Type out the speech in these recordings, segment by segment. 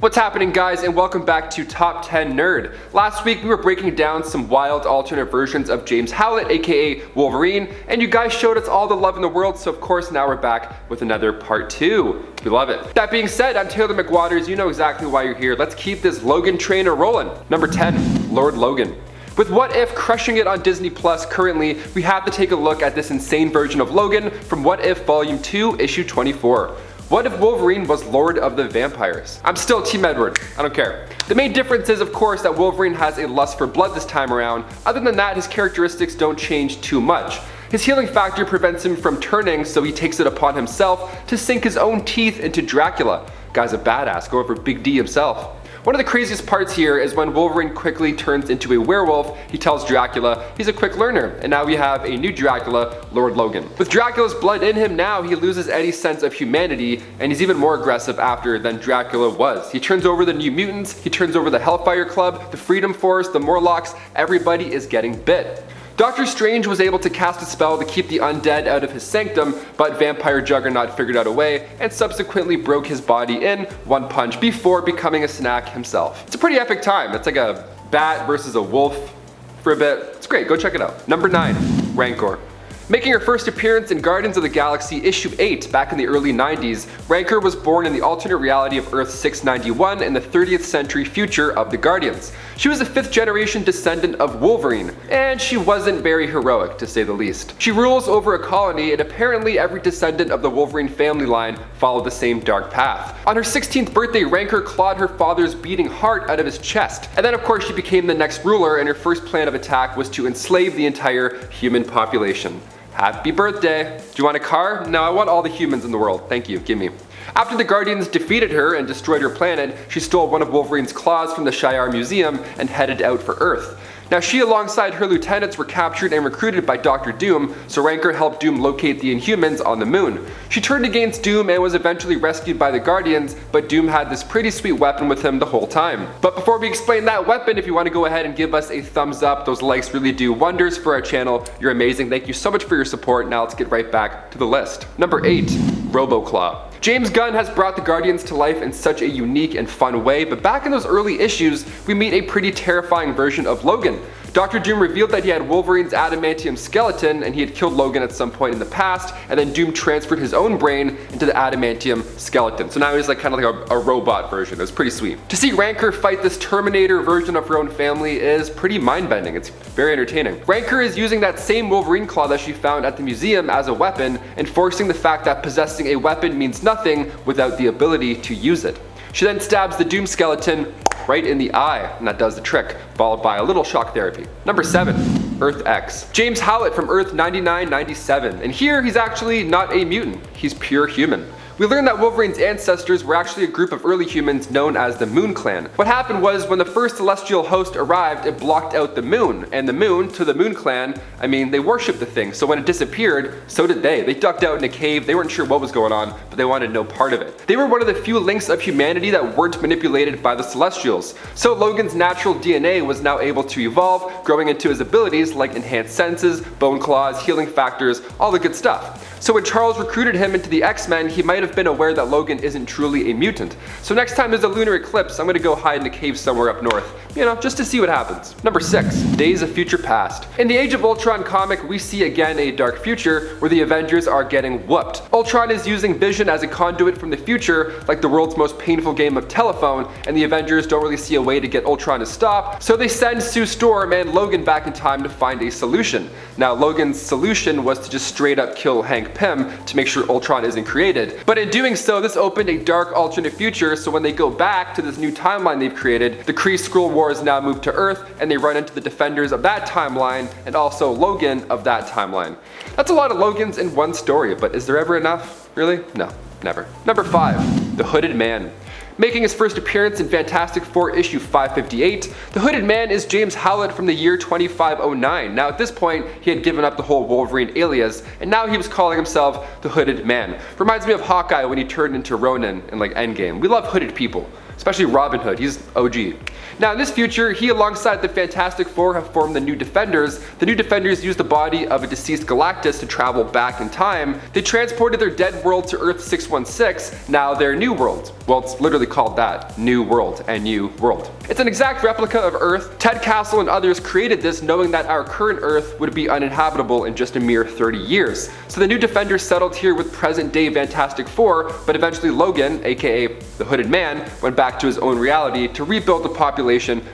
What's happening, guys, and welcome back to Top 10 Nerd. Last week we were breaking down some wild alternate versions of James Howlett, aka Wolverine, and you guys showed us all the love in the world, so of course now we're back with another part 2. We love it. That being said, I'm Taylor McWaters, you know exactly why you're here. Let's keep this Logan train a-rolling. Number 10, Lord Logan. With What If crushing it on Disney Plus currently, we have to take a look at this insane version of Logan from What If Volume 2, Issue 24. What if Wolverine was Lord of the Vampires? I'm still Team Edward, I don't care. The main difference is, of course, that Wolverine has a lust for blood this time around. Other than that, his characteristics don't change too much. His healing factor prevents him from turning, so he takes it upon himself to sink his own teeth into Dracula. Guy's a badass, go over Big D himself. One of the craziest parts here is when Wolverine quickly turns into a werewolf, he tells Dracula he's a quick learner, and now we have a new Dracula, Lord Logan. With Dracula's blood in him now, he loses any sense of humanity, and he's even more aggressive after than Dracula was. He turns over the New Mutants, he turns over the Hellfire Club, the Freedom Force, the Morlocks, everybody is getting bit. Doctor Strange was able to cast a spell to keep the undead out of his sanctum, but Vampire Juggernaut figured out a way and subsequently broke his body in one punch before becoming a snack himself. It's a pretty epic time. It's like a bat versus a wolf for a bit. It's great, go check it out. Number 9, Rancor. Making her first appearance in Guardians of the Galaxy issue 8 back in the early 90s, Rancor was born in the alternate reality of Earth 691 in the 30th century future of the Guardians. She was a 5th generation descendant of Wolverine, and she wasn't very heroic to say the least. She rules over a colony, and apparently every descendant of the Wolverine family line followed the same dark path. On her 16th birthday, Rancor clawed her father's beating heart out of his chest, and then of course she became the next ruler, and her first plan of attack was to enslave the entire human population. Happy birthday! Do you want a car? No, I want all the humans in the world. Thank you, give me. After the Guardians defeated her and destroyed her planet, she stole one of Wolverine's claws from the Shi'ar Museum and headed out for Earth. Now she alongside her lieutenants were captured and recruited by Dr. Doom, so Rancor helped Doom locate the Inhumans on the moon. She turned against Doom and was eventually rescued by the Guardians, but Doom had this pretty sweet weapon with him the whole time. But before we explain that weapon, if you want to go ahead and give us a thumbs up, those likes really do wonders for our channel. You're amazing, thank you so much for your support. Now let's get right back to the list. Number 8, Robo Claw. James Gunn has brought the Guardians to life in such a unique and fun way, but back in those early issues, we meet a pretty terrifying version of Logan. Dr. Doom revealed that he had Wolverine's adamantium skeleton and he had killed Logan at some point in the past, and then Doom transferred his own brain into the adamantium skeleton. So now he's like kind of like a robot version. It was pretty sweet. To see Rancor fight this Terminator version of her own family is pretty mind-bending. It's very entertaining. Rancor is using that same Wolverine claw that she found at the museum as a weapon, enforcing the fact that possessing a weapon means nothing without the ability to use it. She then stabs the Doom skeleton right in the eye, and that does the trick, followed by a little shock therapy. Number 7, Earth X. James Howlett from Earth 9997, and here he's actually not a mutant, he's pure human. We learned that Wolverine's ancestors were actually a group of early humans known as the Moon Clan. What happened was when the first celestial host arrived, it blocked out the moon, and the moon, to the Moon Clan, I mean, they worshipped the thing, so when it disappeared, so did they. They ducked out in a cave, they weren't sure what was going on, but they wanted no part of it. They were one of the few links of humanity that weren't manipulated by the Celestials. So Logan's natural DNA was now able to evolve, growing into his abilities like enhanced senses, bone claws, healing factors, all the good stuff. So when Charles recruited him into the X-Men, he might have been aware that Logan isn't truly a mutant. So next time there's a lunar eclipse, I'm gonna go hide in a cave somewhere up north, you know, just to see what happens. Number 6, Days of Future Past. In the Age of Ultron comic, we see again a dark future where the Avengers are getting whooped. Ultron is using Vision as a conduit from the future, like the world's most painful game of telephone, and the Avengers don't really see a way to get Ultron to stop, so they send Sue Storm and Logan back in time to find a solution. Now Logan's solution was to just straight up kill Hank Pym to make sure Ultron isn't created. But in doing so, this opened a dark alternate future, so when they go back to this new timeline they've created, the Kree-Skrull Wars now move to Earth, and they run into the Defenders of that timeline, and also Logan of that timeline. That's a lot of Logans in one story, but is there ever enough? Really? No, never. Number 5, The Hooded Man. Making his first appearance in Fantastic Four issue 558, the Hooded Man is James Howlett from the year 2509. Now at this point, he had given up the whole Wolverine alias, and now he was calling himself the Hooded Man. Reminds me of Hawkeye when he turned into Ronin in like Endgame. We love hooded people. especially Robin Hood, he's OG. Now in this future, he alongside the Fantastic Four have formed the New Defenders. The New Defenders use the body of a deceased Galactus to travel back in time. They transported their dead world to Earth 616, now their new world. Well, it's literally called that, New World, NU World. It's an exact replica of Earth. Ted Castle and others created this knowing that our current Earth would be uninhabitable in just a mere 30 years. So the New Defenders settled here with present day Fantastic Four, but eventually Logan, aka the Hooded Man, went back to his own reality to rebuild the population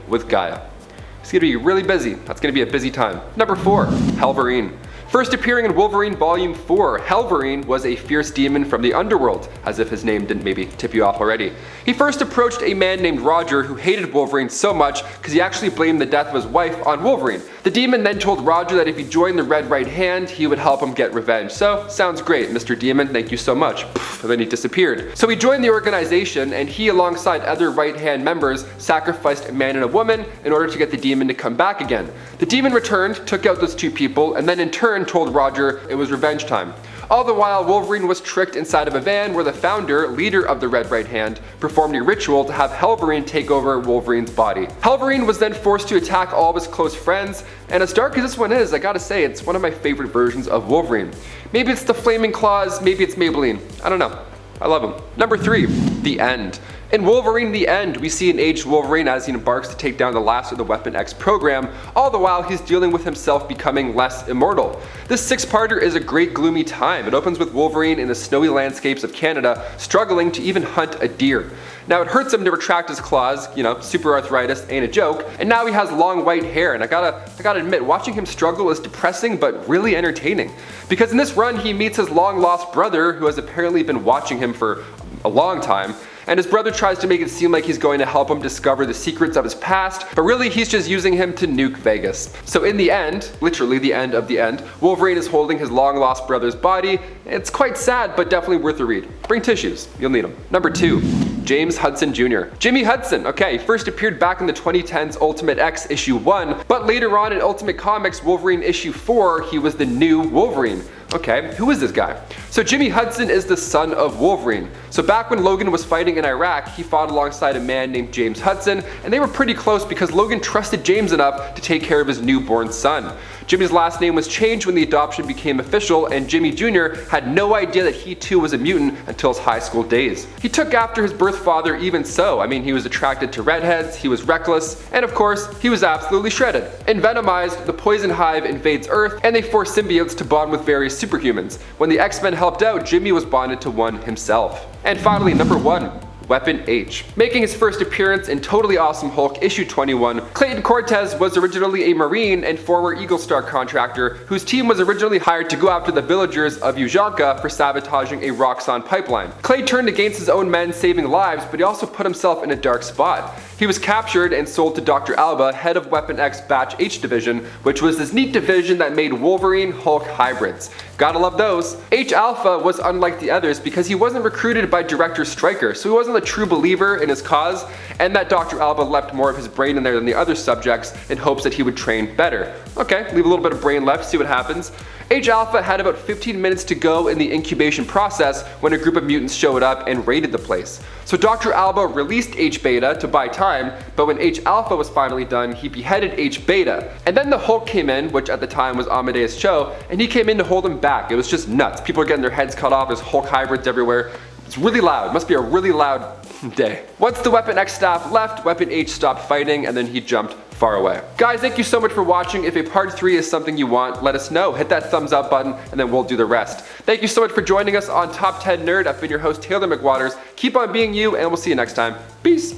with Gaia. It's gonna be really busy. That's gonna be a busy time. Number 4, Hellverine. First appearing in Wolverine Volume 4, Hellverine was a fierce demon from the underworld, as if his name didn't maybe tip you off already. He first approached a man named Roger who hated Wolverine so much because he actually blamed the death of his wife on Wolverine. The demon then told Roger that if he joined the Red Right Hand, he would help him get revenge. So, sounds great, Mr. Demon, thank you so much. And then he disappeared. So he joined the organization, and he, alongside other Right Hand members, sacrificed a man and a woman in order to get the demon to come back again. The demon returned, took out those two people, and then in turn told Roger it was revenge time. All the while, Wolverine was tricked inside of a van where the founder, leader of the Red Right Hand, performed a ritual to have Hellverine take over Wolverine's body. Hellverine was then forced to attack all of his close friends, and as dark as this one is, I gotta say, it's one of my favorite versions of Wolverine. Maybe it's the Flaming Claws, maybe it's Maybelline, I don't know. I love him. Number 3, The End. In Wolverine The End, we see an aged Wolverine as he embarks to take down the last of the Weapon X program, all the while he's dealing with himself becoming less immortal. This 6-parter is a great gloomy time. It opens with Wolverine in the snowy landscapes of Canada, struggling to even hunt a deer. Now it hurts him to retract his claws, you know, super arthritis ain't a joke, and now he has long white hair, and I gotta admit, watching him struggle is depressing but really entertaining. Because in this run he meets his long lost brother who has apparently been watching him for a long time, and his brother tries to make it seem like he's going to help him discover the secrets of his past, but really he's just using him to nuke Vegas. So in the end, literally the end of the end, Wolverine is holding his long lost brother's body. It's quite sad, but definitely worth a read. Bring tissues, you'll need them. Number 2, James Hudson Jr. Jimmy Hudson, okay, first appeared back in the 2010s Ultimate X issue 1, but later on in Ultimate Comics Wolverine issue 4, he was the new Wolverine. Okay, who is this guy? So Jimmy Hudson is the son of Wolverine. So back when Logan was fighting in Iraq, he fought alongside a man named James Hudson, and they were pretty close because Logan trusted James enough to take care of his newborn son. Jimmy's last name was changed when the adoption became official, and Jimmy Jr. had no idea that he too was a mutant until his high school days. He took after his birth father even so. I mean, he was attracted to redheads, he was reckless, and of course, he was absolutely shredded. In Venomized, the Poison Hive invades Earth, and they force symbiotes to bond with various superhumans. When the X-Men helped out, Jimmy was bonded to one himself. And finally, number 1. Weapon H. Making his first appearance in Totally Awesome Hulk issue 21, Clayton Cortez was originally a Marine and former Eagle Star contractor whose team was originally hired to go after the villagers of Ujanka for sabotaging a Roxxon pipeline. Clay turned against his own men, saving lives, but he also put himself in a dark spot. He was captured and sold to Dr. Alba, head of Weapon X Batch H Division, which was this neat division that made Wolverine Hulk hybrids. Gotta love those. H Alpha was unlike the others because he wasn't recruited by Director Stryker, so he wasn't a true believer in his cause, and that Dr. Alba left more of his brain in there than the other subjects in hopes that he would train better. Okay, leave a little bit of brain left, see what happens. H Alpha had about 15 minutes to go in the incubation process when a group of mutants showed up and raided the place. So Dr. Alba released H Beta to buy time, but when H Alpha was finally done, he beheaded H Beta. And then the Hulk came in, which at the time was Amadeus Cho, and he came in to hold him back. It was just nuts. People are getting their heads cut off, there's Hulk hybrids everywhere. It's really loud, it must be a really loud day. Once the Weapon X staff left, Weapon H stopped fighting, and then he jumped far away. Guys, thank you so much for watching. If a part 3 is something you want, let us know. Hit that thumbs up button, and then we'll do the rest. Thank you so much for joining us on Top 10 Nerd. I've been your host, Taylor McWaters. Keep on being you, and we'll see you next time. Peace.